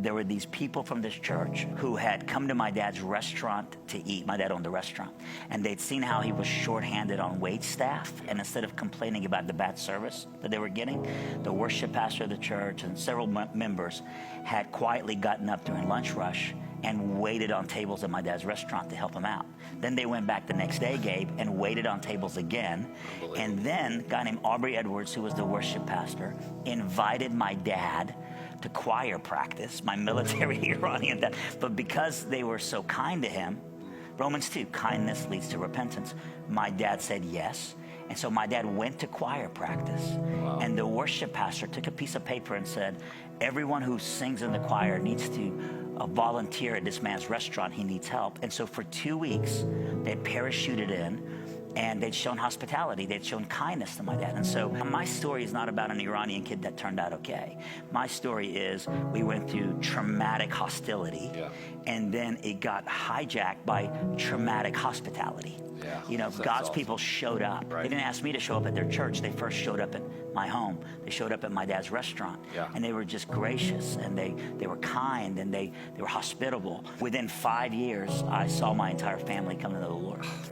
there were these people from this church who had come to my dad's restaurant to eat. My dad owned the restaurant. And they'd seen how he was shorthanded on wait staff. And instead of complaining about the bad service that they were getting, the worship pastor of the church and several members had quietly gotten up during lunch rush and waited on tables at my dad's restaurant to help him out. Then they went back the next day, Gabe, and waited on tables again. And then a guy named Aubrey Edwards, who was the worship pastor, invited my dad to choir practice, my military Iranian dad. But because they were so kind to him, Romans 2, kindness leads to repentance. My dad said yes. And so my dad went to choir practice. Wow. And the worship pastor took a piece of paper and said, everyone who sings in the choir needs to volunteer at this man's restaurant. He needs help. And so for 2 weeks, they parachuted in and they'd shown hospitality. They'd shown kindness to my dad. And so my story is not about an Iranian kid that turned out okay. My story is we went through traumatic hostility, and then it got hijacked by traumatic hospitality. Yeah, you know, God's awesome. People showed up. Right. They didn't ask me to show up at their church. They first showed up at my home. They showed up at my dad's restaurant. And they were just gracious, and they were kind, and they were hospitable. Within 5 years, I saw my entire family come to know the Lord.